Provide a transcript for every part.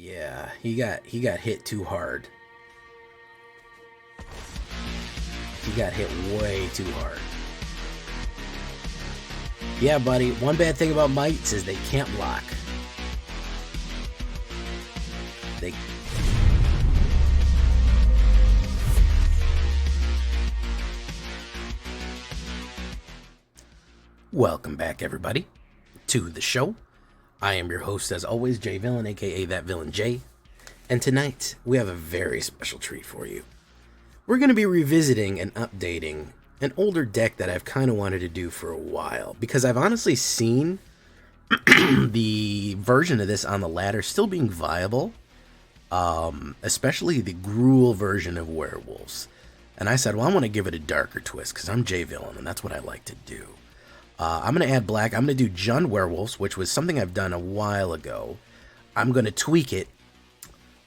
Yeah, he got hit too hard. He got hit way too hard. Yeah, buddy. One bad thing about mites is they can't block. They Welcome back, everybody, to the show. I am your host, as always, Jay Villain, aka That Villain Jay. And tonight, we have a very special treat for you. We're going to be revisiting and updating an older deck that I've kind of wanted to do for a while, because I've honestly seen the version of this on the ladder still being viable, especially the Gruul version of Werewolves. And I said, well, I want to give it a darker twist, because I'm Jay Villain, and that's what I like to do. I'm going to add black. I'm going to do Jund Werewolves, which was something I've done a while ago. I'm going to tweak it.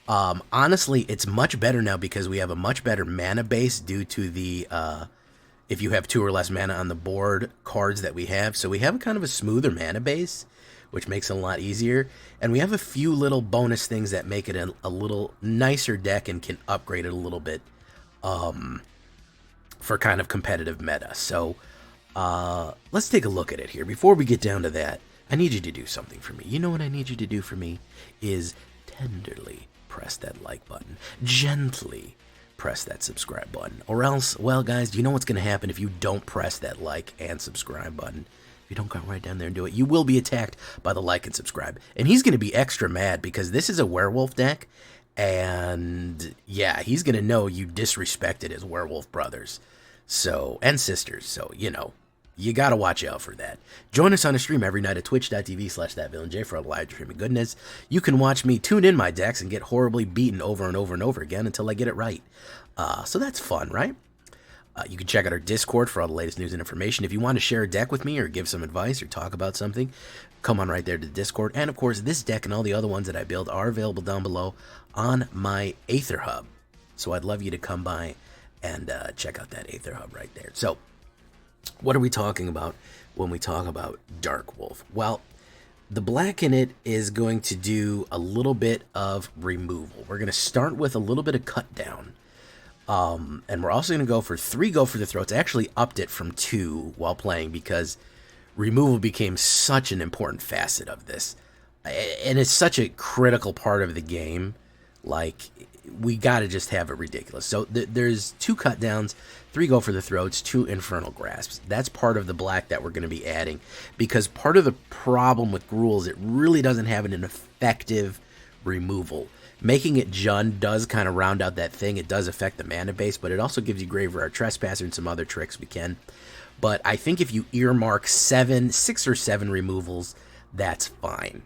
Honestly, it's much better now because we have a much better mana base due to the, if you have 2 or less mana on the board, cards that we have. So we have kind of a smoother mana base, which makes it a lot easier. And we have a few little bonus things that make it a little nicer deck and can upgrade it a little bit for kind of competitive meta. So let's take a look at it here. Before we get down to that, I need you to do something for me. You know what I need you to do for me is tenderly press that like button, gently press that subscribe button, or else, well, guys, do you know what's going to happen if you don't press that like and subscribe button? If you don't go right down there and do it, you will be attacked by the like and subscribe. And he's going to be extra mad because this is a werewolf deck, and yeah, he's going to know you disrespected his werewolf brothers and sisters, so, you know, you gotta watch out for that. Join us on a stream every night at twitch.tv/thatvillainj for a live streaming goodness. You can watch me tune in my decks and get horribly beaten over and over and over again until I get it right. So that's fun, right? You can check out our Discord for all the latest news and information. If you want to share a deck with me or give some advice or talk about something, come on right there to the Discord. And of course, this deck and all the other ones that I build are available down below on my AetherHub. So I'd love you to come by and check out that AetherHub right there. So, what are we talking about when we talk about Dark Wolf? Well, the black in it is going to do a little bit of removal. We're going to start with a little bit of cut down. And we're also going to go for 3 go for the throats. I actually upped it from 2 while playing because removal became such an important facet of this. And it's such a critical part of the game. Like, we got to just have it ridiculous. So there's 2 cut downs, 3 go for the throats, 2 infernal grasps. That's part of the black that we're going to be adding, because part of the problem with Gruul is it really doesn't have an effective removal. Making it Jund does kind of round out that thing. It does affect the mana base, but it also gives you Graveyard Trespasser and some other tricks we can. But I think if you earmark 6 or 7 removals, that's fine.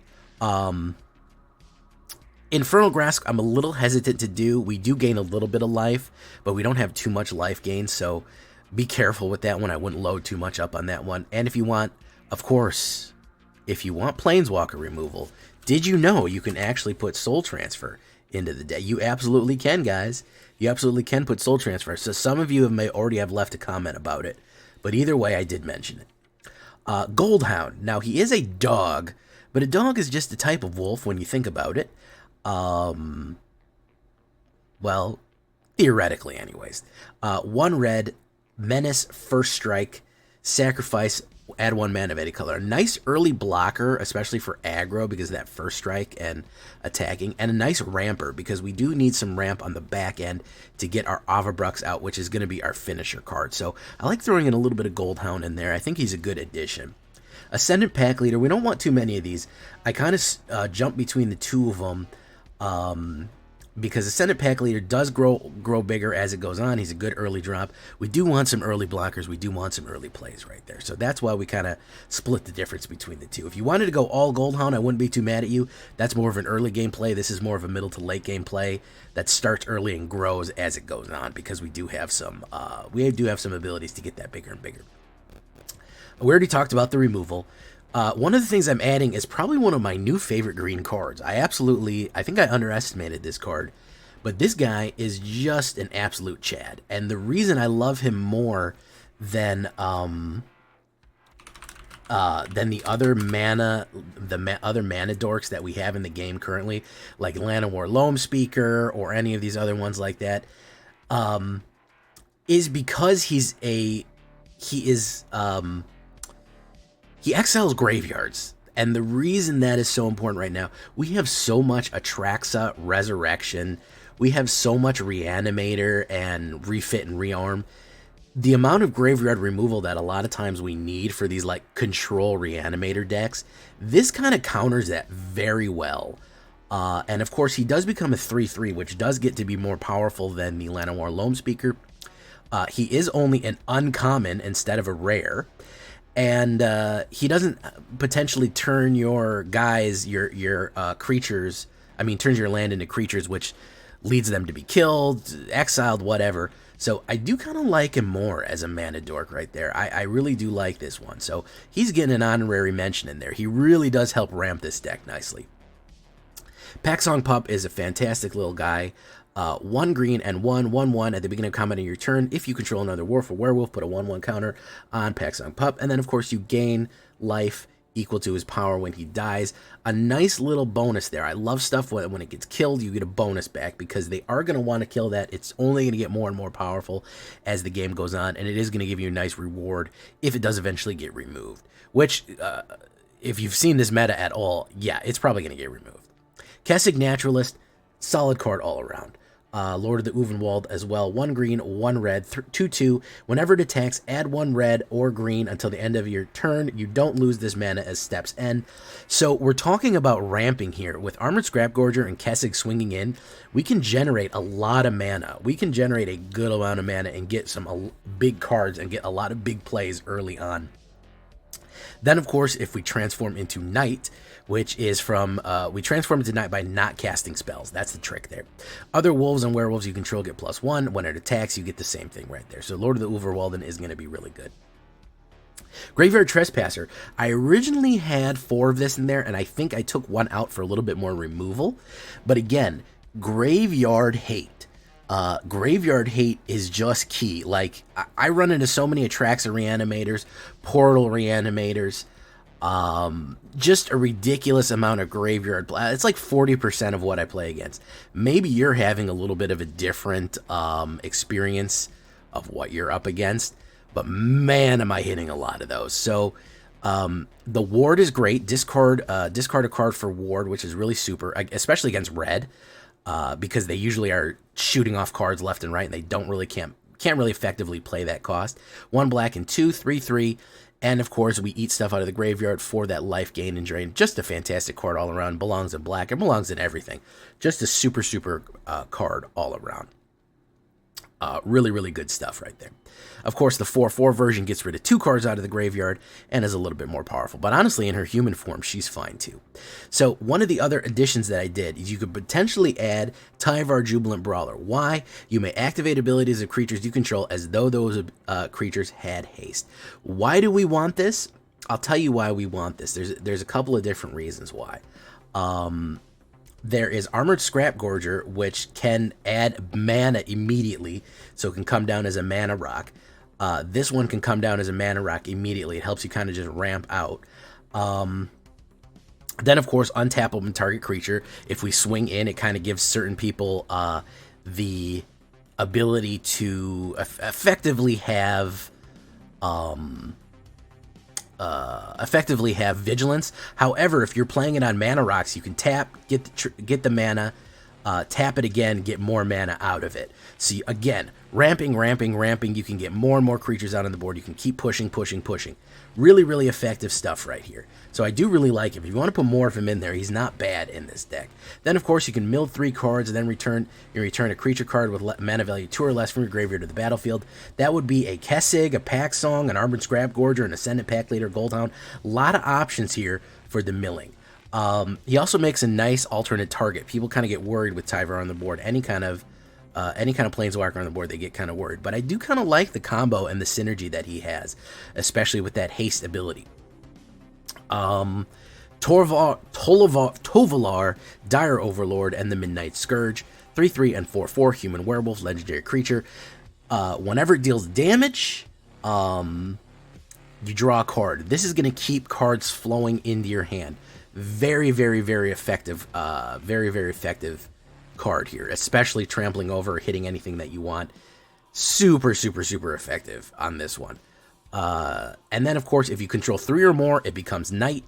Infernal Grasp, I'm a little hesitant to do. We do gain a little bit of life, but we don't have too much life gain, so be careful with that one. I wouldn't load too much up on that one. And if you want, of course, if you want Planeswalker removal, did you know you can actually put Soul Transfer into the deck? You absolutely can, guys. You absolutely can put Soul Transfer. So some of you may already have left a comment about it, but either way, I did mention it. Goldhound. Now, he is a dog, but a dog is just a type of wolf when you think about it. Well, theoretically anyways. 1 red, menace, first strike, sacrifice, add 1 mana of any color. A nice early blocker, especially for aggro because of that first strike and attacking, and a nice ramper because we do need some ramp on the back end to get our Avabrux out, which is going to be our finisher card. So I like throwing in a little bit of Goldhound in there. I think he's a good addition. Ascendant Pack Leader, we don't want too many of these. I kind of jump between the 2 of them. Because Ascendant Pack Leader does grow bigger as it goes on. He's a good early drop. We do want some early blockers. We do want some early plays right there. So that's why we kind of split the difference between the 2. If you wanted to go all Goldhound, I wouldn't be too mad at you. That's more of an early game play. This is more of a middle to late game play that starts early and grows as it goes on, because we do have some abilities to get that bigger and bigger. We already talked about the removal. One of the things I'm adding is probably one of my new favorite green cards. I think I underestimated this card, but this guy is just an absolute Chad. And the reason I love him more than than the other mana, other mana dorks that we have in the game currently, like Llanowar Loam Speaker or any of these other ones like that, is because he exiles graveyards. And the reason that is so important right now, we have so much Atraxa Resurrection, we have so much Reanimator and Refit and Rearm. The amount of graveyard removal that a lot of times we need for these like control Reanimator decks, this kind of counters that very well. And of course, he does become a 3/3, which does get to be more powerful than the Llanowar Loam Speaker. He is only an uncommon instead of a rare. And he doesn't potentially turn your guys, your creatures, turns your land into creatures, which leads them to be killed, exiled, whatever. So I do kind of like him more as a mana dork right there. I really do like this one. So he's getting an honorary mention in there. He really does help ramp this deck nicely. Packsong Pup is a fantastic little guy. 1 green and 1/1/1 at the beginning of combat on your turn. If you control another Wolf or Werewolf, put a 1/1 counter on Packsong Pup. And then, of course, you gain life equal to his power when he dies. A nice little bonus there. I love stuff when it gets killed, you get a bonus back, because they are going to want to kill that. It's only going to get more and more powerful as the game goes on, and it is going to give you a nice reward if it does eventually get removed. Which, if you've seen this meta at all, yeah, it's probably going to get removed. Kessig Naturalist, solid card all around. Lord of the Uvenwald as well. 1 green, 1 red, 2/2. Whenever it attacks, add 1 red or green until the end of your turn. You don't lose this mana as steps end. So we're talking about ramping here. With Armored Scrapgorger and Kessig swinging in, we can generate a lot of mana. We can generate a good amount of mana and get some big cards and get a lot of big plays early on. Then, of course, if we transform into Night, which is from, we transform into Night by not casting spells. That's the trick there. Other wolves and werewolves you control get +1. When it attacks, you get the same thing right there. So Lord of the Uverwalden is going to be really good. Graveyard Trespasser. I originally had 4 of this in there, and I think I took 1 out for a little bit more removal. But again, Graveyard Hate. Graveyard Hate is just key. Like, I run into so many Atraxa Reanimators, Portal Reanimators, just a ridiculous amount of graveyard. It's like 40% of what I play against. Maybe you're having a little bit of a different experience of what you're up against, but man, am I hitting a lot of those. So the Ward is great. Discard a card for Ward, which is really super, especially against red, because they usually are shooting off cards left and right, and they don't really can't really effectively play that cost. 1 black and 2, 3/3. And, of course, we eat stuff out of the graveyard for that life gain and drain. Just a fantastic card all around. Belongs in black. It belongs in everything. Just a super, super card all around. Really, really good stuff right there. Of course, the 4/4 version gets rid of 2 cards out of the graveyard and is a little bit more powerful. But honestly, in her human form, she's fine too. So one of the other additions that I did is you could potentially add Tyvar Jubilant Brawler. Why? You may activate abilities of creatures you control as though those creatures had haste. Why do we want this? I'll tell you why we want this. There's a couple of different reasons why. There is Armored Scrapgorger, which can add mana immediately, so it can come down as a mana rock. This one can come down as a mana rock immediately. It helps you kind of just ramp out. Then, of course, untap open target creature. If we swing in, it kind of gives certain people the ability to effectively have vigilance. However, if you're playing it on mana rocks, you can tap, get the mana, tap it again, get more mana out of it. So again, ramping, you can get more and more creatures out on the board. You can keep pushing. Really, really effective stuff right here. So I do really like him. If you want to put more of him in there, he's not bad in this deck. Then, of course, you can mill 3 cards and then return a creature card with mana value 2 or less from your graveyard to the battlefield. That would be a Kessig, a Packsong, an Armored Scrapgorger, an Ascendant Pack Leader, Goldhound. A lot of options here for the milling. He also makes a nice alternate target. People kind of get worried with Tyvar on the board. Any kind of Planeswalker on the board, they get kind of worried. But I do kind of like the combo and the synergy that he has, especially with that haste ability. Tovalar, Dire Overlord, and the Midnight Scourge. 3/3 and 4/4 human werewolf, legendary creature. Whenever it deals damage, you draw a card. This is going to keep cards flowing into your hand. Very, very, very effective. Very, very effective card here, especially trampling over or hitting anything that you want. Super, super, super effective on this one. And then, of course, if you control 3 or more, it becomes Night.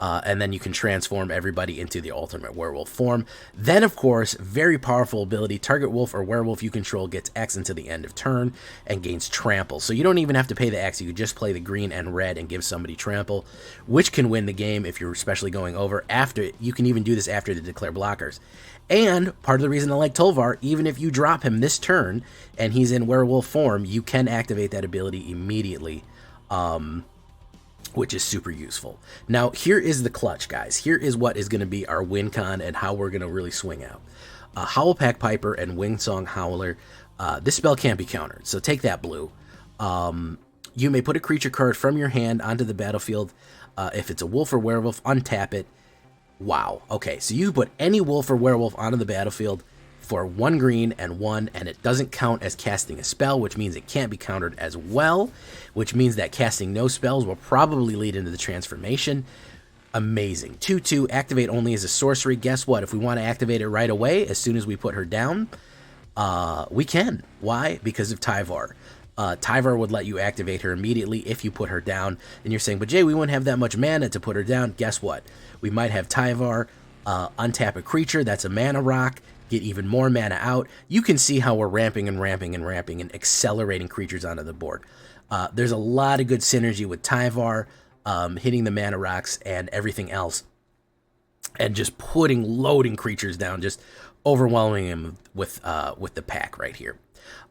And then you can transform everybody into the ultimate werewolf form. Then, of course, very powerful ability, target wolf or werewolf you control gets X until the end of turn and gains trample. So you don't even have to pay the X, you can just play the green and red and give somebody trample, which can win the game if you're especially going over. After, you can even do this after the declare blockers. And part of the reason I like Tyvar, even if you drop him this turn and he's in werewolf form, you can activate that ability immediately. Which is super useful. Now, here is the clutch, guys. Here is what is going to be our win con and how we're going to really swing out. Howlpack Piper and Wingsong Howler. This spell can't be countered, so take that, blue. You may put a creature card from your hand onto the battlefield. If it's a wolf or werewolf, untap it. Wow. Okay, so you put any wolf or werewolf onto the battlefield for 1 green and 1, and it doesn't count as casting a spell, which means it can't be countered as well, which means that casting no spells will probably lead into the transformation. Amazing. 2/2, activate only as a sorcery. Guess what? If we want to activate it right away, as soon as we put her down, we can. Why? Because of Tyvar. Tyvar would let you activate her immediately if you put her down. And you're saying, but Jay, we wouldn't have that much mana to put her down. Guess what? We might have Tyvar untap a creature that's a mana rock, get even more mana out. You can see how we're ramping and ramping and ramping and accelerating creatures onto the board. There's a lot of good synergy with Tyvar, hitting the mana rocks and everything else, and just loading creatures down, just overwhelming them with the pack right here.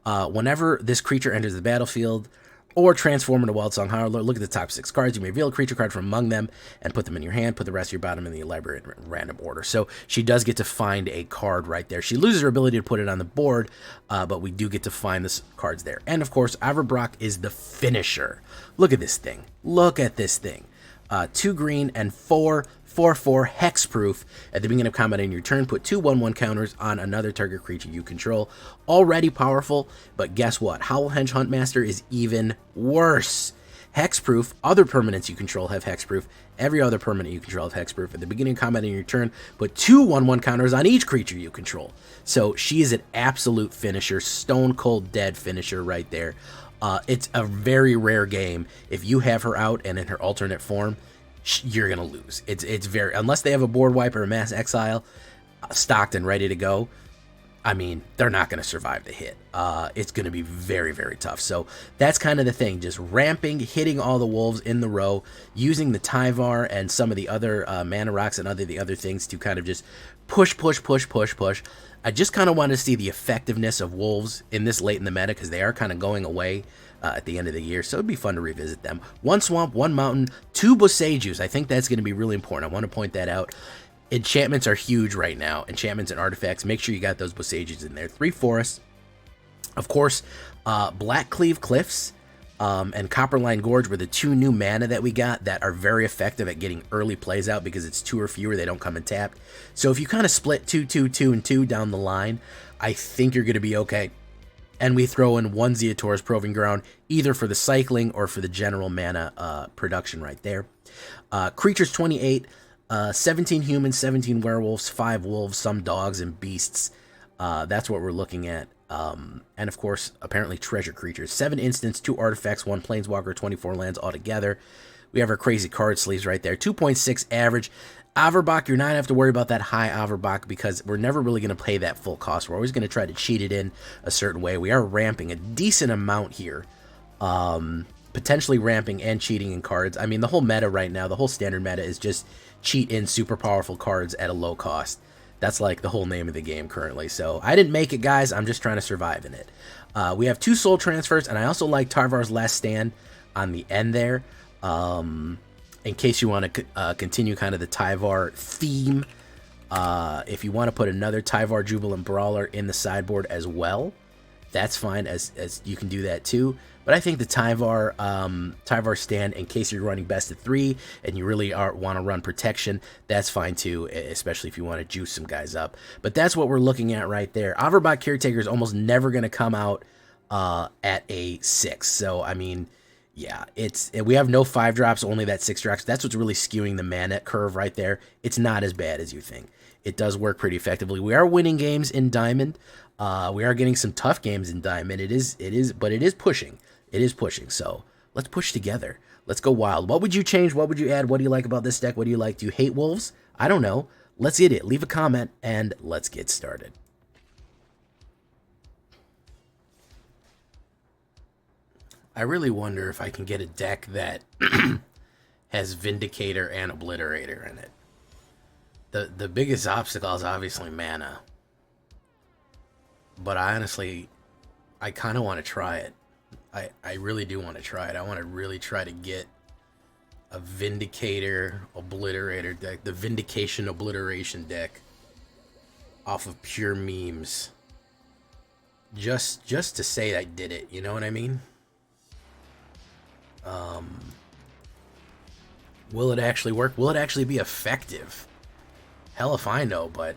Whenever this creature enters the battlefield or transform into Wildsong Howler, look at the top 6 cards. You may reveal a creature card from among them and put them in your hand. Put the rest of your bottom in the library in random order. So she does get to find a card right there. She loses her ability to put it on the board, but we do get to find the cards there. And, of course, Averbrock is the finisher. Look at this thing. Look at this thing. 2 green and 4/4 hexproof. At the beginning of combat in your turn, put 2 1/1 counters on another target creature you control. Already powerful, but guess what? Howlhenge Huntmaster is even worse. Hexproof, other permanents you control have hexproof. Every other permanent you control have hexproof. At the beginning of combat in your turn, put 2 1/1 counters on each creature you control. So she is an absolute finisher, stone cold dead finisher right there. It's a very rare game. If you have her out and in her alternate form, you're gonna lose. It's very, unless they have a board wipe or a mass exile stocked and ready to go. I mean, they're not gonna survive the hit. It's gonna be very, very tough. So that's kind of the thing. Just ramping, hitting all the wolves in the row, using the Tyvar and some of the other mana rocks and the other things to kind of just push. I just kind of want to see the effectiveness of wolves in this late in the meta, because they are kind of going away at the end of the year, so it'd be fun to revisit them. 1 swamp, 1 mountain, 2 Boseijus. I think that's going to be really important. I want to point that out. Enchantments are huge right now. Enchantments and artifacts. Make sure you got those Boseijus in there. 3 forests. Of course, Blackcleave Cliffs and Copperline Gorge were the 2 new mana that we got that are very effective at getting early plays out, because it's 2 or fewer, they don't come in tapped. So if you kind of split 2, 2, 2, and 2 down the line, I think you're going to be okay. And we throw in 1 Zeator's Proving Ground, either for the cycling or for the general mana production right there. Creatures 28, 17 humans, 17 werewolves, 5 wolves, some dogs, and beasts. That's what we're looking at. And of course, apparently treasure creatures. 7 instants, 2 artifacts, 1 planeswalker, 24 lands altogether. We have our crazy card sleeves right there. 2.6 average. Averbach, you're not going to have to worry about that high Averbach, because we're never really going to pay that full cost. We're always going to try to cheat it in a certain way. We are ramping a decent amount here. Potentially ramping and cheating in cards. I mean, the whole meta right now, the whole standard meta is just cheat in super powerful cards at a low cost. That's like the whole name of the game currently. So I didn't make it, guys. I'm just trying to survive in it. We have 2 soul transfers, and I also like Tyvar's Last Stand on the end there. In case you want to continue kind of the Tyvar theme. If you want to put another Tyvar Jubilant Brawler in the sideboard as well, that's fine, as you can do that too. But I think the Tyvar stand, in case you're running best of 3 and you really want to run protection, that's fine too, especially if you want to juice some guys up. But that's what we're looking at right there. Averbach Caretaker is almost never going to come out at a 6. So, I mean, Yeah, we have no 5 drops, only that 6 drops. That's what's really skewing the mana curve right there. It's not as bad as you think. It does work pretty effectively. We are winning games in Diamond. We are getting some tough games in Diamond. But it is pushing. It is pushing. So let's push together. Let's go wild. What would you change? What would you add? What do you like about this deck? What do you like? Do you hate wolves? I don't know. Let's get it. Leave a comment and let's get started. I really wonder if I can get a deck that has Vindicator and Obliterator in it. The biggest obstacle is obviously mana. But I kind of want to try it. I really do want to try it. I want to really try to get a Vindicator Obliterator deck, the Vindication Obliteration deck, off of pure memes. Just to say I did it, you know what I mean? Will it actually work? Will it actually be effective? Hell if I know, but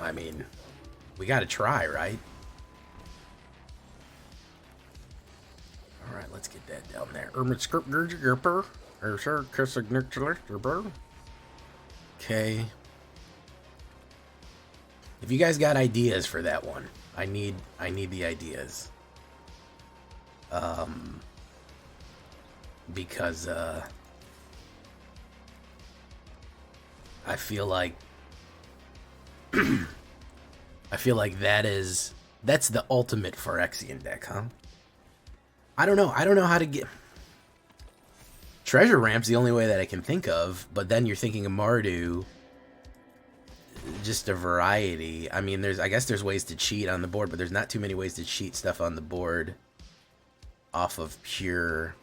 I mean, we gotta try, right? Alright, let's get that down there. Okay. If you guys got ideas for that one, I need the ideas. Because I feel like that's the ultimate Phyrexian deck, huh? I don't know how to get Treasure Ramp's the only way that I can think of, but then you're thinking of Mardu, just a variety. I mean, I guess there's ways to cheat on the board, but there's not too many ways to cheat stuff on the board off of pure,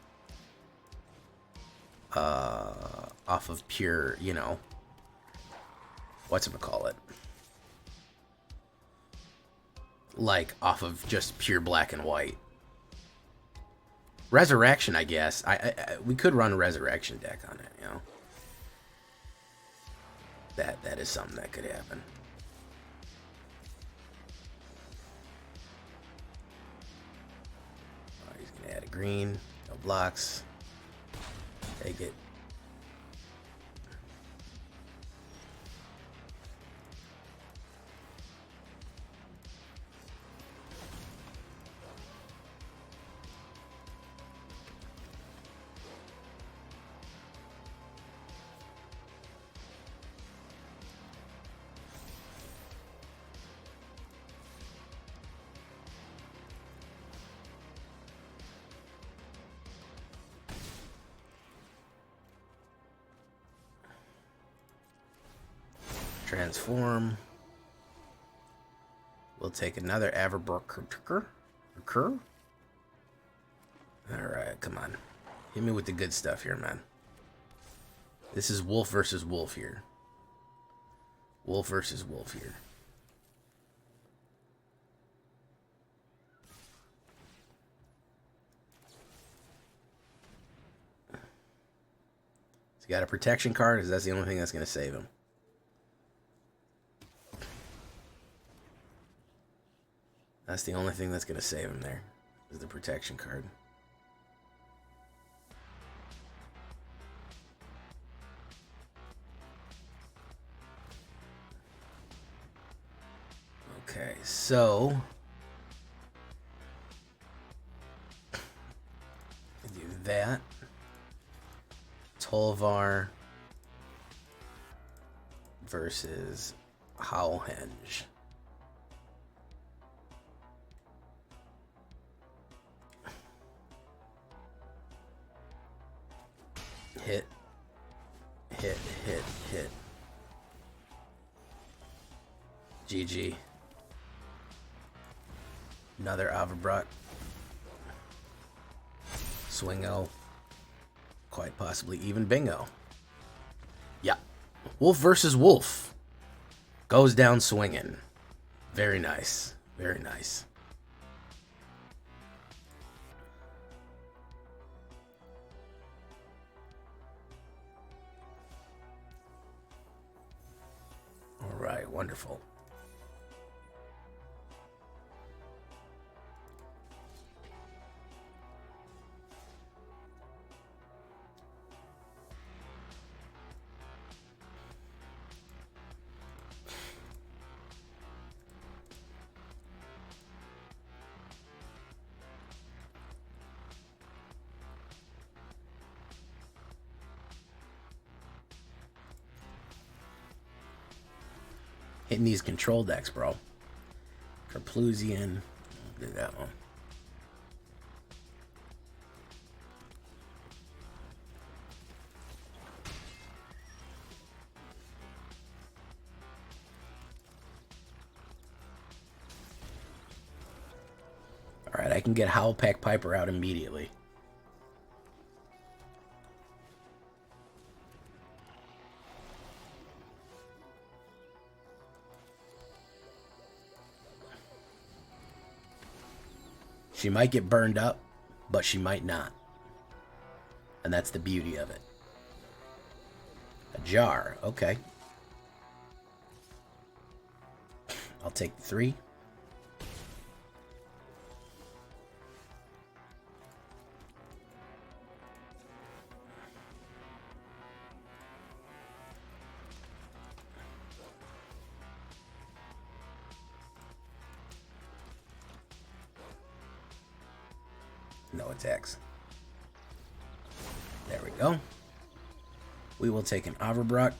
you know, whatchamacallit? Like, off of just pure black and white. Resurrection, I guess. We could run a Resurrection deck on it, you know. That is something that could happen. Oh, he's gonna add a green, no blocks. Take it. Transform. We'll take another Averbrooker. Alright, come on. Hit me with the good stuff here, man. This is wolf versus wolf here. Wolf versus wolf here. He's got a protection card, because that's the only thing that's going to save him. That's the only thing that's going to save him there, is the protection card. Okay, so do that. Tyvar versus Howlhenge. Hit. GG. Another Averbrock. Swingo. Quite possibly even bingo. Yeah. Wolf versus wolf. Goes down swinging. Very nice. Very nice. All right, wonderful. hitting these control decks, bro. Carplusian. Do that one. Alright, I can get Howlpack Piper out immediately. She might get burned up, but she might not. And that's the beauty of it. A jar, okay. I'll take 3. No attacks. There we go. We will take an Averbrock.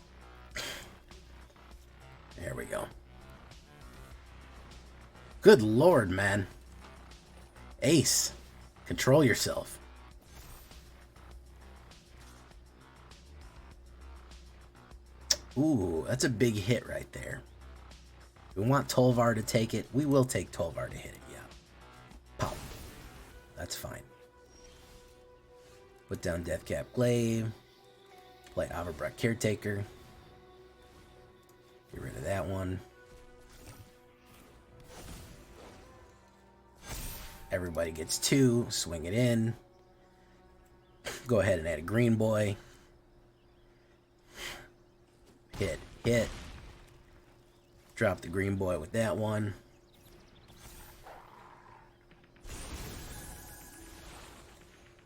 There we go. Good lord, man. Ace. Control yourself. Ooh, that's a big hit right there. We want Tolvar to take it. We will take Tolvar to hit it, yeah. Pop. That's fine. Put down Deathcap Glaive. Play Averbrock Caretaker. Get rid of that one. Everybody gets 2. Swing it in. Go ahead and add a green boy. Hit, hit. Drop the green boy with that one.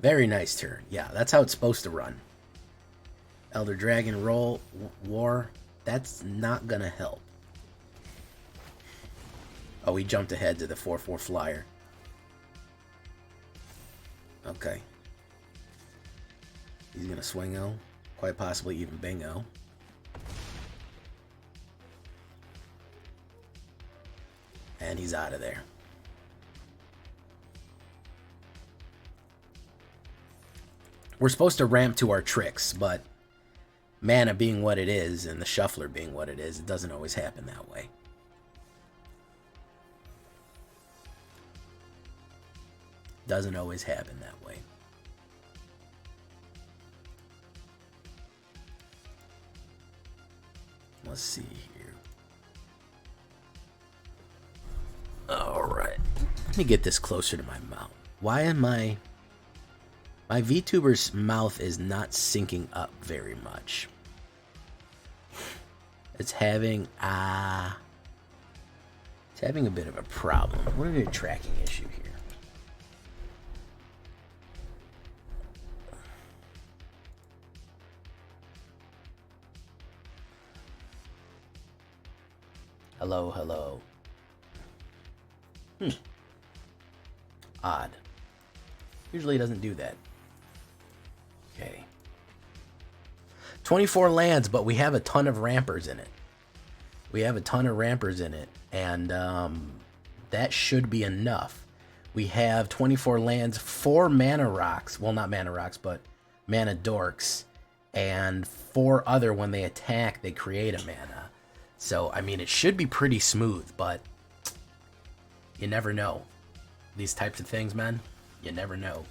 Very nice turn. Yeah, that's how it's supposed to run. Elder Dragon roll war. That's not gonna help. Oh, he jumped ahead to the 4/4 flyer. Okay. He's gonna swingo. Quite possibly even bingo. And he's out of there. We're supposed to ramp to our tricks, but mana being what it is and the shuffler being what it is, it doesn't always happen that way. Doesn't always happen that way. Let's see here. Alright. Let me get this closer to my mouth. Why am my VTuber's mouth is not syncing up very much. It's having a bit of a problem. We're gonna do a tracking issue here. Hello, hello. Odd. Usually it doesn't do that. Okay. 24 lands, but we have a ton of rampers in it. And that should be enough. We have 24 lands, 4 mana rocks. Well, not mana rocks, but mana dorks. And 4 other, when they attack, they create a mana. So, I mean, it should be pretty smooth, but you never know. These types of things, man, you never know.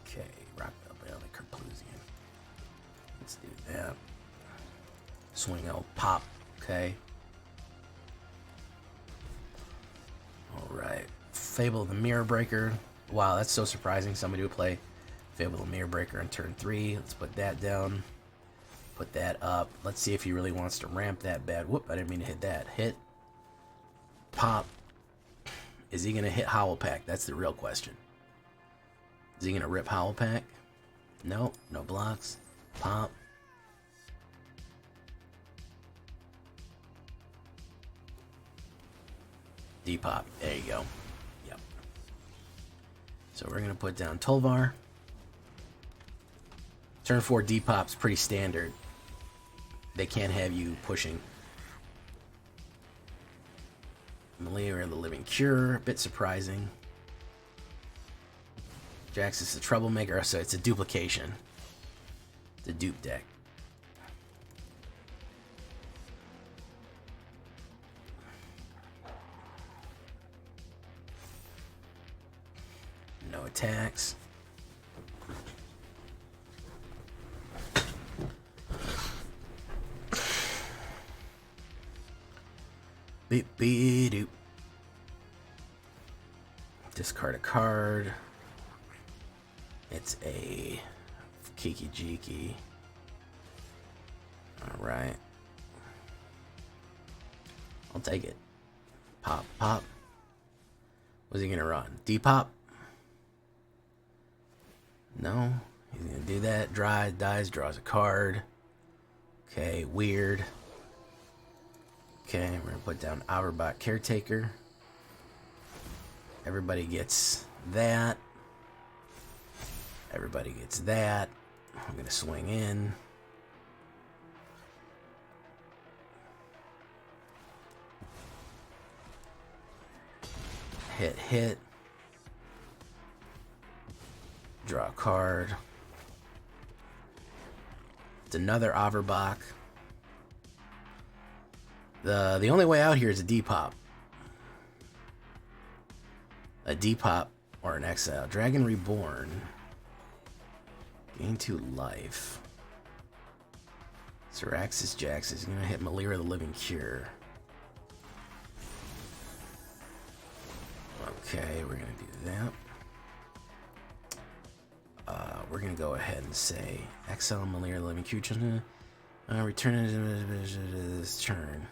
Okay, rock up on the Carplusian. Let's do that. Swing out, pop. Okay. Alright. Fable of the Mirror Breaker. Wow, that's so surprising. Somebody would play Fable of the Mirror Breaker on turn 3. Let's put that down. Put that up. Let's see if he really wants to ramp that bad. Whoop, I didn't mean to hit that. Hit. Pop. Is he going to hit Howlpack? That's the real question. Is he going to rip Howlpack? No, no blocks. Pop. Depop. There you go. Yep. So we're going to put down Tolvar. Turn 4 Depop's pretty standard. They can't have you pushing. Malaria, the Living Cure, a bit surprising. Jax is a troublemaker, so it's a duplication. It's a dupe deck. No attacks. Beep beep doop. Discard a card. It's a Kiki Jiki. Alright. I'll take it. Pop, pop. What's he gonna run? Depop? No. He's gonna do that. Dies, draws a card. Okay, weird. Okay, we're gonna put down Averbot Caretaker. Everybody gets that. Everybody gets that. I'm gonna swing in. Hit. Draw a card. It's another Averbach. The only way out here is a Depop. A Depop or an Exile. Dragon Reborn. Gain 2 life. Syraxis Jax is gonna hit Malira the Living Cure. Okay, we're gonna do that. We're gonna go ahead and say Exile Malira the Living Cure. Just gonna return it this turn.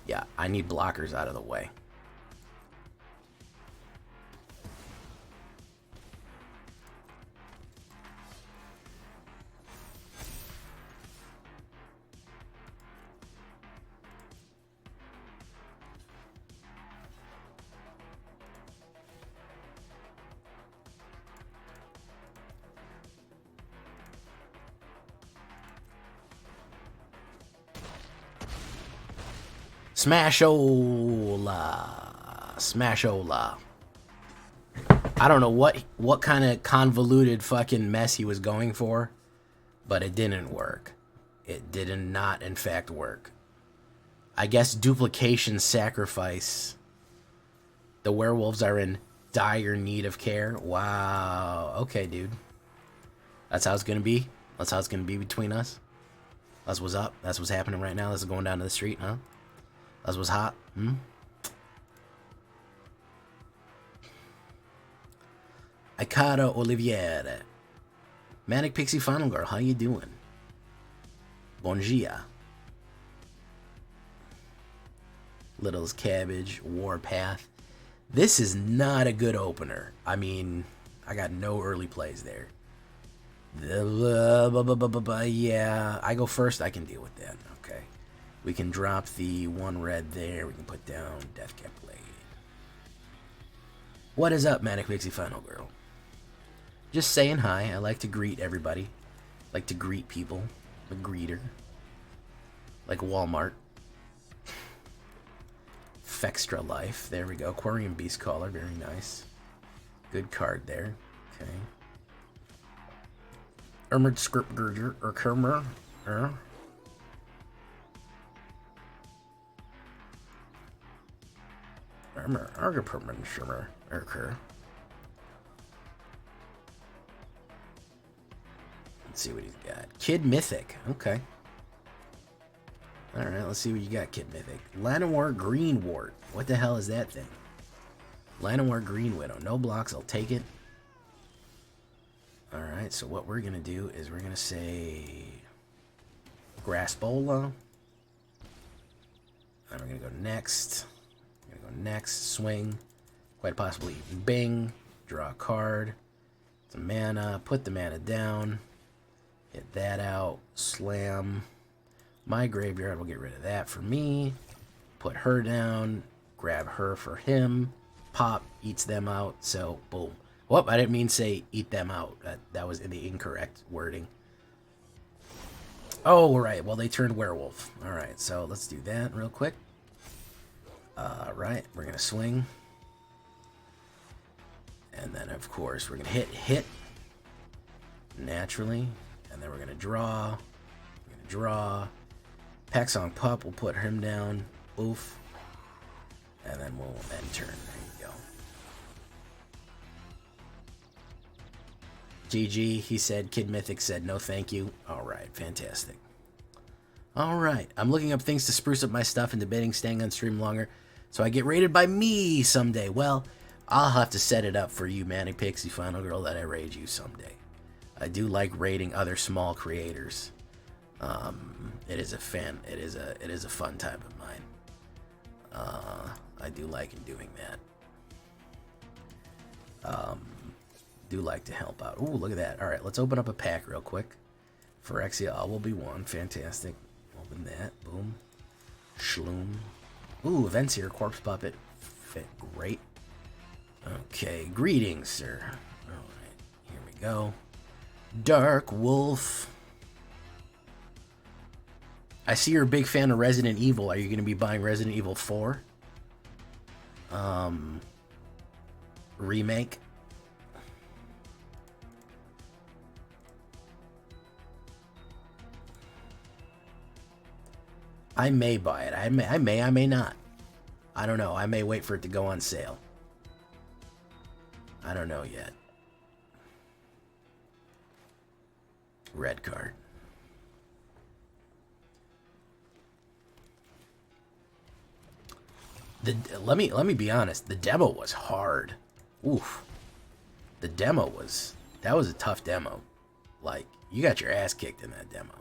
Yeah, I need blockers out of the way. Smashola. I don't know what kind of convoluted fucking mess he was going for, but it didn't work. It did not, in fact, work. I guess duplication sacrifice. The werewolves are in dire need of care. Wow. Okay, dude. That's how it's gonna be. That's how it's gonna be between us. That's what's up. That's what's happening right now. This is going down to the street, huh? That's what's hot. Ikara Olivier. Manic Pixie Final Girl, how you doing? Bon dia. Little's Cabbage, Warpath. This is not a good opener. I mean, I got no early plays there. Yeah, I go first. I can deal with that. Okay. We can drop the 1 red there. We can put down Deathcap Blade. What is up, Manic Pixie Final Girl? Just saying hi. I like to greet everybody. Like to greet people. I'm a greeter. Like Walmart. Fextra Life. There we go. Aquarium Beast Caller. Very nice. Good card there. Okay. Armored Script Girder. Or Kermer. Armor. Argaperman Shimmer. Urker. Let's see what he's got. Kid Mythic. Okay. Alright, let's see what you got, Kid Mythic. Llanowar Greenwort. What the hell is that thing? Llanowar Green Widow. No blocks, I'll take it. Alright, so what we're going to do is we're going to say Graspola. And we're going to go next. We're going to go next. Swing. Quite possibly Bing. Draw a card. Some mana. Put the mana down. Hit that out. Slam. My graveyard will get rid of that for me. Put her down. Grab her for him. Pop, eats them out. So, boom. Whoop, I didn't mean say eat them out. That was in the incorrect wording. Oh, right. Well, they turned werewolf. All right, so let's do that real quick. Right, we're going to swing. And then, of course, we're going to hit. Naturally. And then we're going to draw. We're going to draw. Paxong Pup, we'll put him down. Oof. And then we'll end turn. There you go. GG, he said. Kid Mythic said no thank you. Alright, fantastic. Alright, I'm looking up things to spruce up my stuff and debating staying on stream longer so I get rated by me someday. Well, I'll have to set it up for you, Manic Pixie Final Girl, that I raid you someday. I do like raiding other small creators. It is a fun time of mine. I do like doing that. Do like to help out. Ooh, look at that. All right, let's open up a pack real quick. Phyrexia all will be one. Fantastic. Open that. Boom. Shloom. Ooh, events here. Corpse Puppet. Fit. Great. Okay, greetings, sir. All right, here we go. Dark Wolf. I see you're a big fan of Resident Evil. Are you going to be buying Resident Evil 4? Remake? I may buy it. I may not. I don't know. I may wait for it to go on sale. I don't know yet. Red card. Let me be honest. The demo was hard. Oof. The demo was... That was a tough demo. Like, you got your ass kicked in that demo.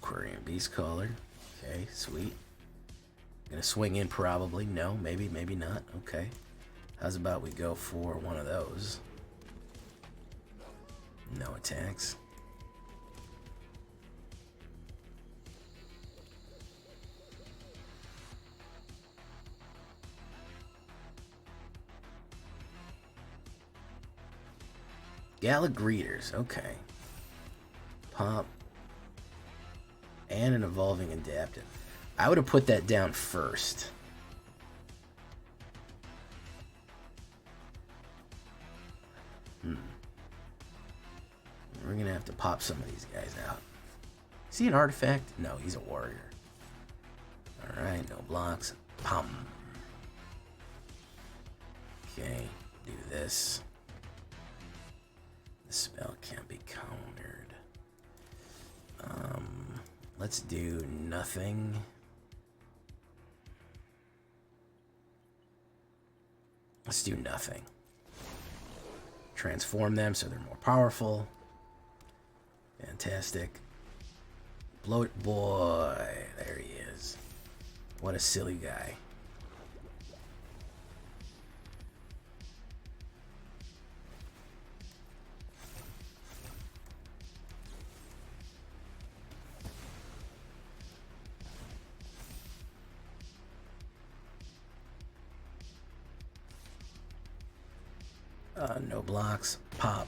Aquarium Beast Caller. Okay, sweet. Gonna swing in probably. No, maybe not. Okay. How's about we go for one of those? No attacks. Gallic Greeters, okay. Pop. And an Evolving Adaptive. I would have put that down first. We're going to have to pop some of these guys out. Is he an artifact? No, he's a warrior. Alright, no blocks. Pum. Okay, do this. The spell can't be countered. Let's do nothing. Let's do nothing. Transform them so they're more powerful. Fantastic. Bloat boy. There he is. What a silly guy. No blocks. Pop.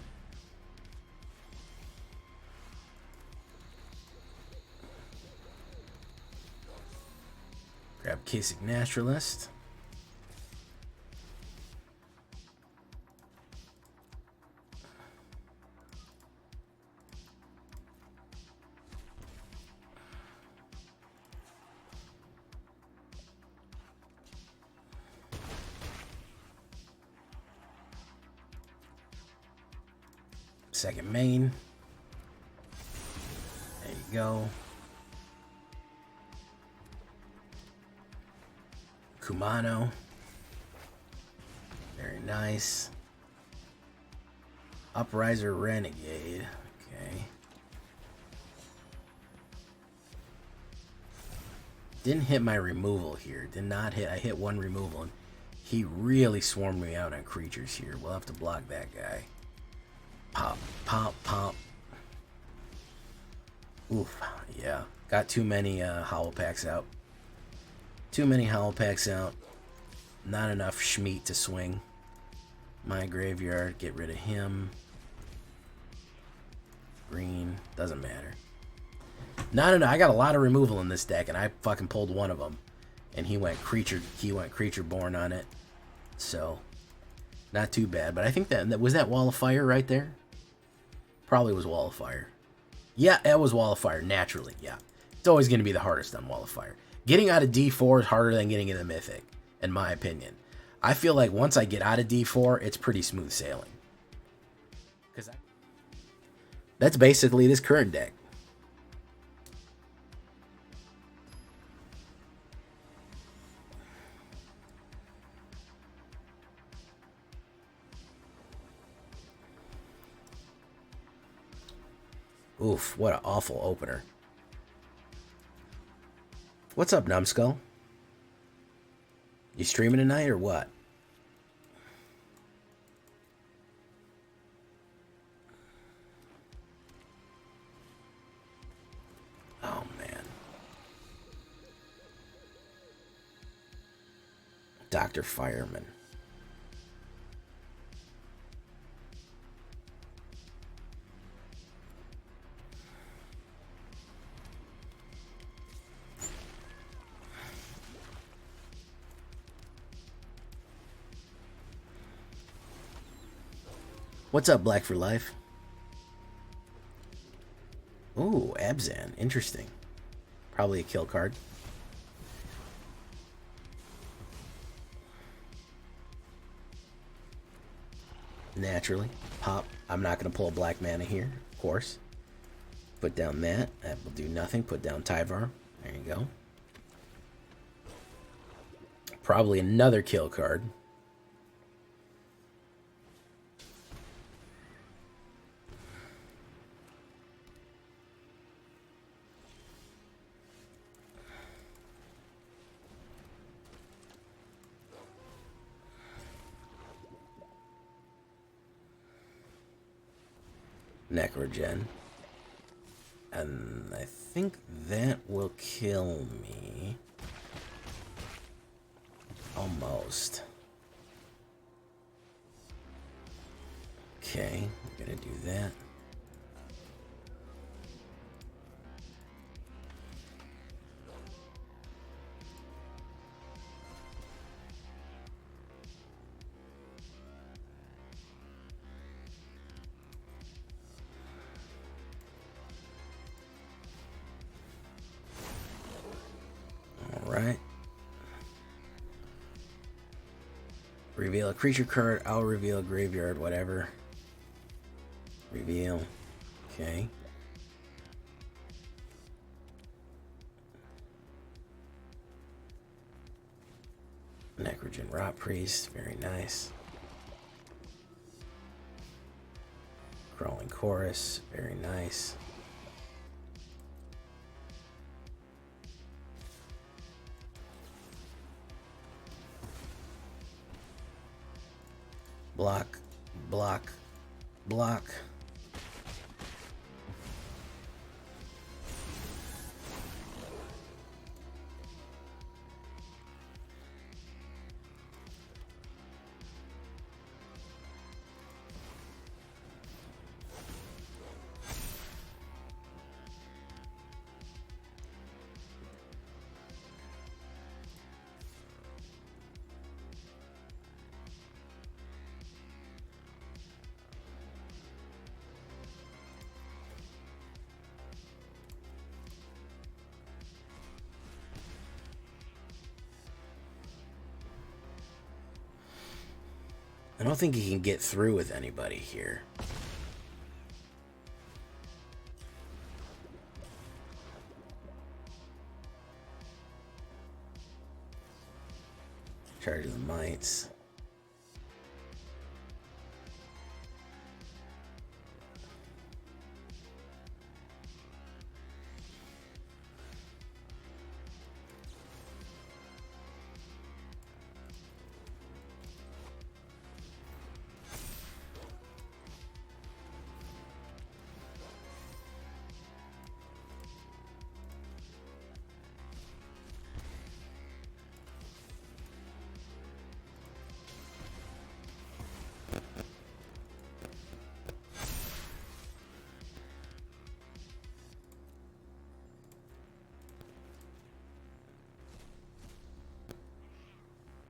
Grab Kasich Naturalist. Second main. There you go. Kumano. Very nice. Upriser Renegade. Okay. Didn't hit my removal here. Did not hit. I hit one removal. And He really swarmed me out on creatures here. We'll have to block that guy. Pop, pop, pop. Oof, yeah. Got too many Howl Packs out. Too many Howl Packs out. Not enough Schmeat to swing my graveyard. Get rid of him. Green. Doesn't matter. Not enough. I got a lot of removal in this deck, and I fucking pulled one of them. And he went creature born on it. So, not too bad. But I think that was that Wall of Fire right there? Probably was Wall of Fire. Yeah, that was Wall of Fire, naturally, yeah. It's always going to be the hardest on Wall of Fire. Getting out of D4 is harder than getting into Mythic, in my opinion. I feel like once I get out of D4, it's pretty smooth sailing. That's basically this current deck. Oof, what an awful opener. What's up, Numbskull? You streaming tonight or what? Oh, man. Dr. Fireman. What's up, Black for Life? Ooh, Abzan. Interesting. Probably a kill card. Naturally. Pop. I'm not going to pull a black mana here, of course. Put down that. That will do nothing. Put down Tyvar. There you go. Probably another kill card. Necrogen. And I think that will kill me. Almost. Okay, I'm gonna do that. Alright. Reveal a creature card. I'll reveal a graveyard, whatever. Reveal. Okay. Necrogen Rot Priest. Very nice. Crawling Chorus. Very nice. Block, block, block. I don't think he can get through with anybody here. Charge of the Mites.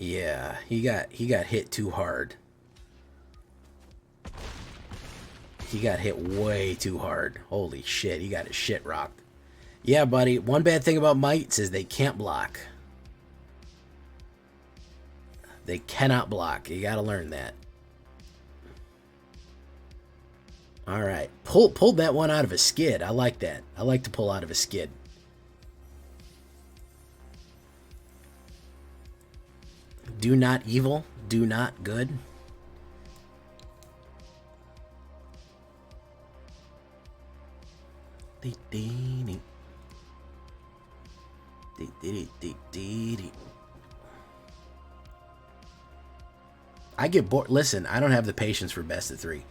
Yeah, he got hit too hard. He got hit way too hard. Holy shit, he got his shit rocked. Yeah, buddy. One bad thing about mites is they can't block. They cannot block. You gotta learn that. Alright. Pulled that one out of a skid. I like that. I like to pull out of a skid. Do not evil. Do not good. I get bored. Listen, I don't have the patience for best of three.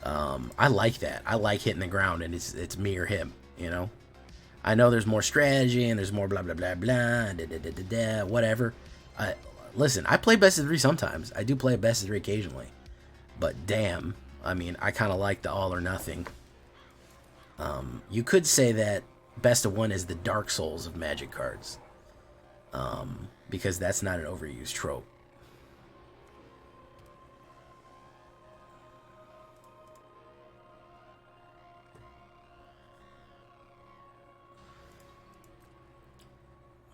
I like that. I like hitting the ground and it's me or him, you know? I know there's more strategy and there's more blah, blah, blah, blah, whatever. Listen, I play best of three sometimes. I do play a best of three occasionally. But damn, I mean, I kind of like the all or nothing. You could say that best of one is the Dark Souls of Magic cards. Because that's not an overused trope.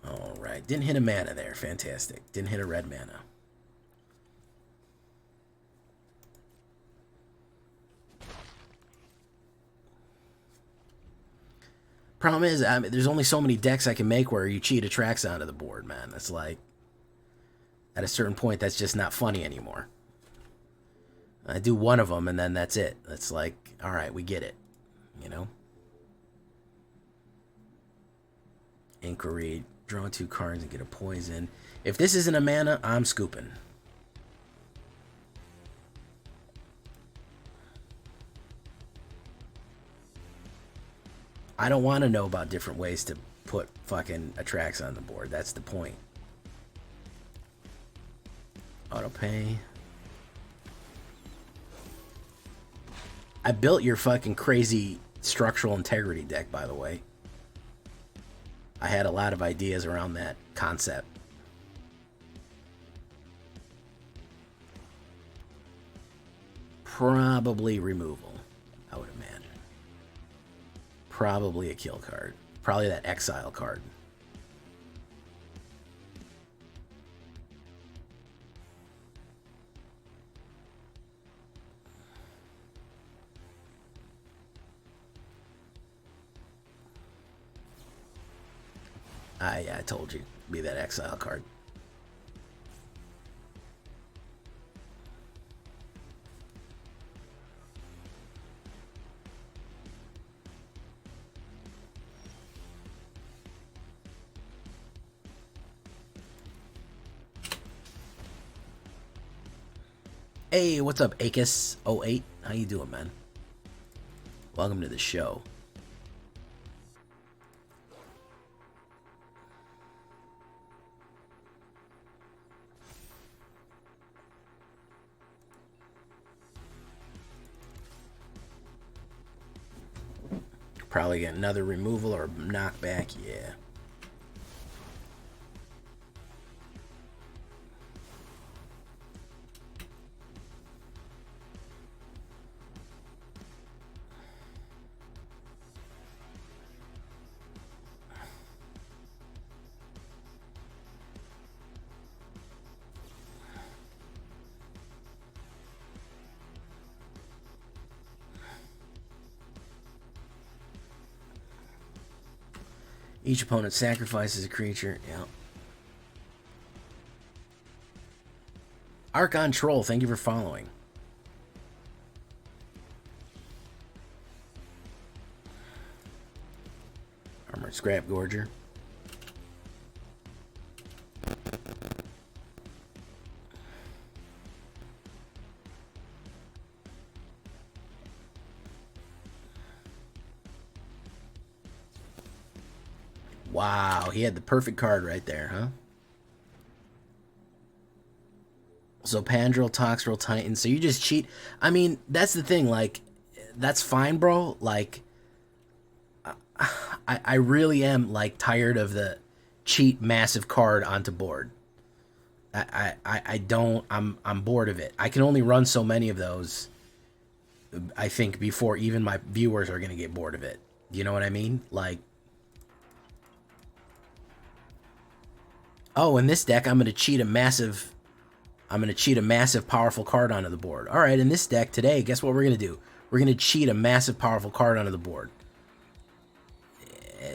Alright, didn't hit a mana there. Fantastic. Didn't hit a red mana. Problem is, I mean, there's only so many decks I can make where you cheat attracts onto the board, man. That's like, at a certain point, that's just not funny anymore. I do one of them, and then that's it. It's like, alright, we get it. You know? Inquiry. Draw 2 cards and get a poison. If this isn't a mana, I'm scooping. I don't want to know about different ways to put fucking attracts on the board. That's the point. Auto pay. I built your fucking crazy structural integrity deck, by the way. I had a lot of ideas around that concept. Probably removal, I would imagine. Probably a kill card. Probably that exile card. Yeah, I told you. Be that exile card. Hey, what's up, Akis08? How you doing, man? Welcome to the show. Probably get another removal or knockback, yeah. Each opponent sacrifices a creature. Yeah. Archon Troll, thank you for following. Armored Scrap Gorger. Wow, he had the perfect card right there, huh? So Pandrel, Toxtrol, Titan. So you just cheat. I mean, that's the thing. Like, that's fine, bro. Like, I really am, like, tired of the cheat massive card onto board. I don't. I'm bored of it. I can only run so many of those. I think before even my viewers are gonna get bored of it. You know what I mean? Like, oh, in this deck, I'm gonna cheat a massive. I'm gonna cheat a massive, powerful card onto the board. All right, in this deck today, guess what we're gonna do? We're gonna cheat a massive, powerful card onto the board.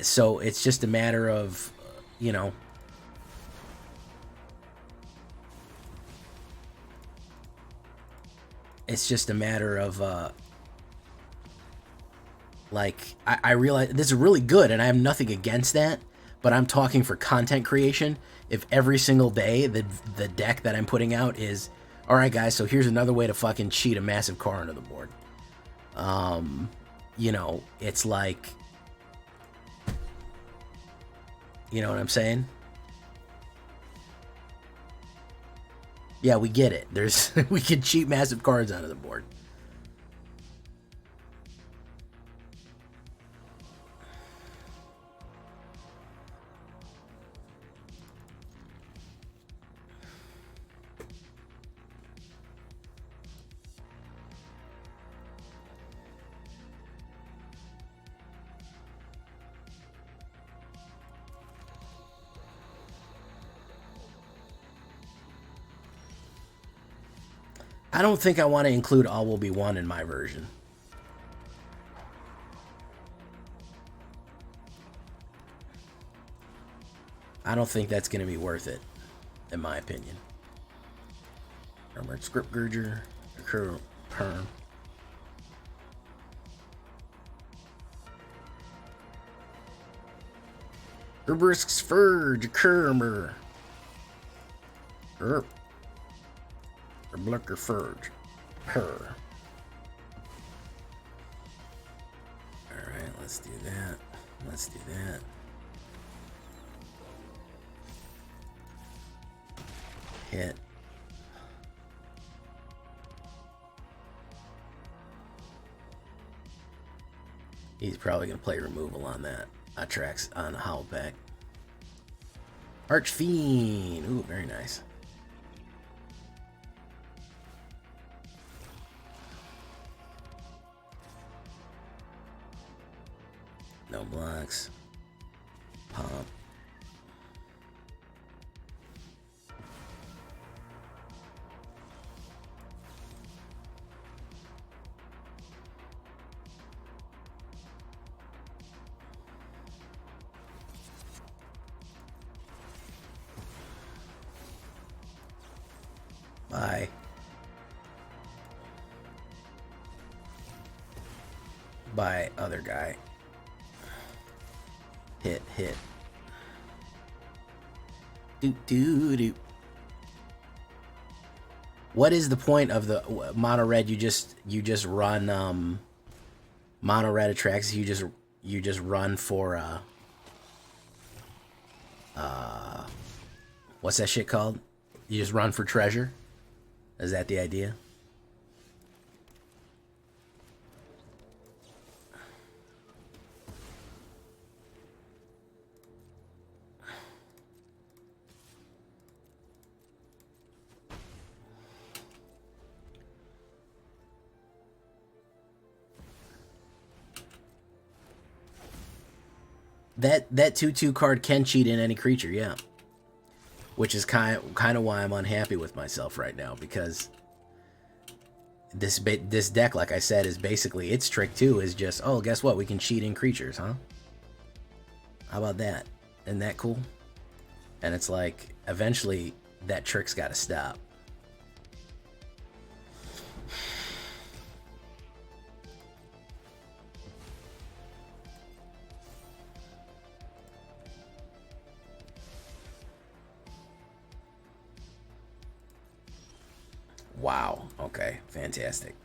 So it's just a matter of, you know. It's just a matter of, like, I realize this is really good, and I have nothing against that, but I'm talking for content creation. If every single day the deck that I'm putting out is, all right, guys, so here's another way to fucking cheat a massive card onto the board. You know, it's like, you know what I'm saying? Yeah, we get it. There's we can cheat massive cards onto the board. I don't think I want to include All Will Be One in my version. I don't think that's going to be worth it, in my opinion. Armored Script Gurger, Perm. Urbrisk's Furge, Kermer. Or Blucker Furge. Her. Alright, let's do that. Let's do that. Hit. He's probably going to play removal on that. Attracts on a Howl Pack. Archfiend. Ooh, very nice. No blocks. Pop. Bye. Bye, other guy. Hit, hit. Do. What is the point of the mono red? You just run mono red attracts. You just run for what's that shit called? You just run for treasure. Is that the idea? That 2/2 card can cheat in any creature, yeah. Which is kind of why I'm unhappy with myself right now, because this deck, like I said, is basically, its trick too is just, oh, guess what? We can cheat in creatures, huh? How about that? Isn't that cool? And it's like, eventually, that trick's got to stop. Wow. Okay. Fantastic.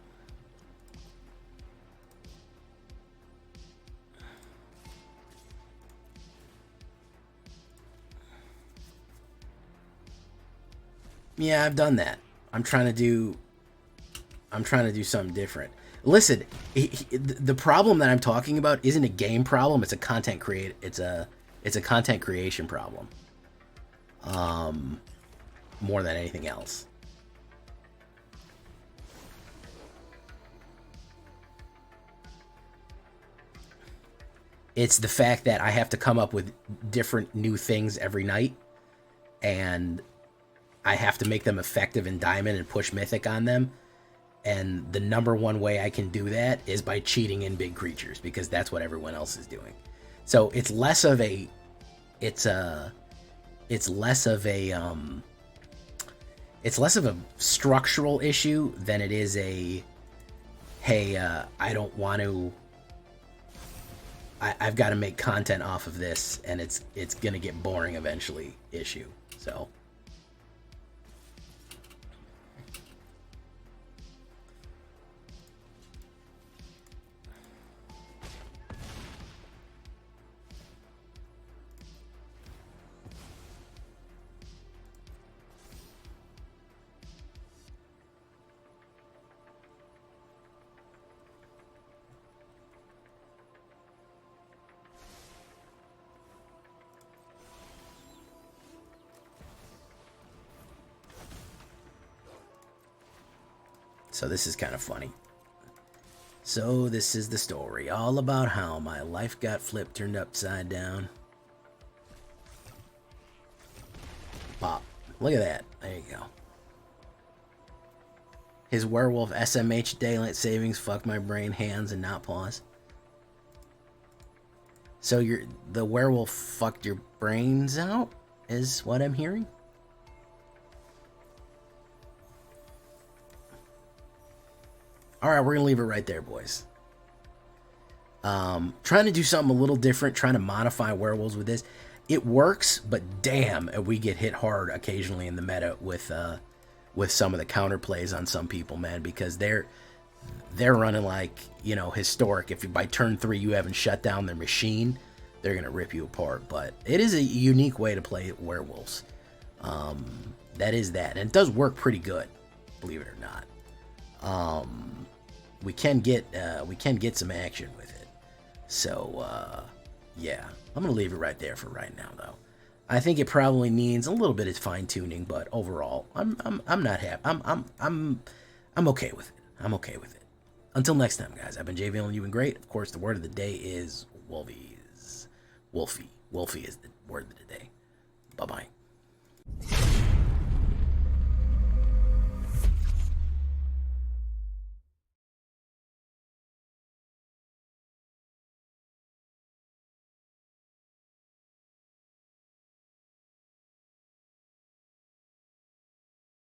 Yeah, I've done that. I'm trying to do something different. Listen, the problem that I'm talking about isn't a game problem. It's a content creation problem. more than anything else. It's the fact that I have to come up with different new things every night, and I have to make them effective in Diamond and push Mythic on them. And the number one way I can do that is by cheating in big creatures, because that's what everyone else is doing. So it's less of a, it's less of a structural issue than it is a, hey, I don't want to, I've got to make content off of this, and it's gonna get boring eventually issue. So. So this is kind of funny. So this is the story, all about how my life got flipped, turned upside down. Pop. Look at that. There you go. His werewolf SMH daylight savings fucked my brain, hands, and not paws. So the werewolf fucked your brains out, is what I'm hearing? Alright, we're going to leave it right there, boys. Trying to do something a little different, trying to modify werewolves with this. It works, but damn, we get hit hard occasionally in the meta with some of the counterplays on some people, man, because they're running like, you know, historic. If by turn 3 you haven't shut down their machine, they're going to rip you apart. But it is a unique way to play werewolves. That is that. And it does work pretty good, believe it or not. We can get some action with it. So yeah, I'm gonna leave it right there for right now, though. I think it probably needs a little bit of fine tuning, but overall, I'm not happy. I'm okay with it. I'm okay with it. Until next time, guys. I've been Jay Villainy. You've been great. Of course, the word of the day is Wolfies. Wolfie. Wolfie is the word of the day. Bye bye.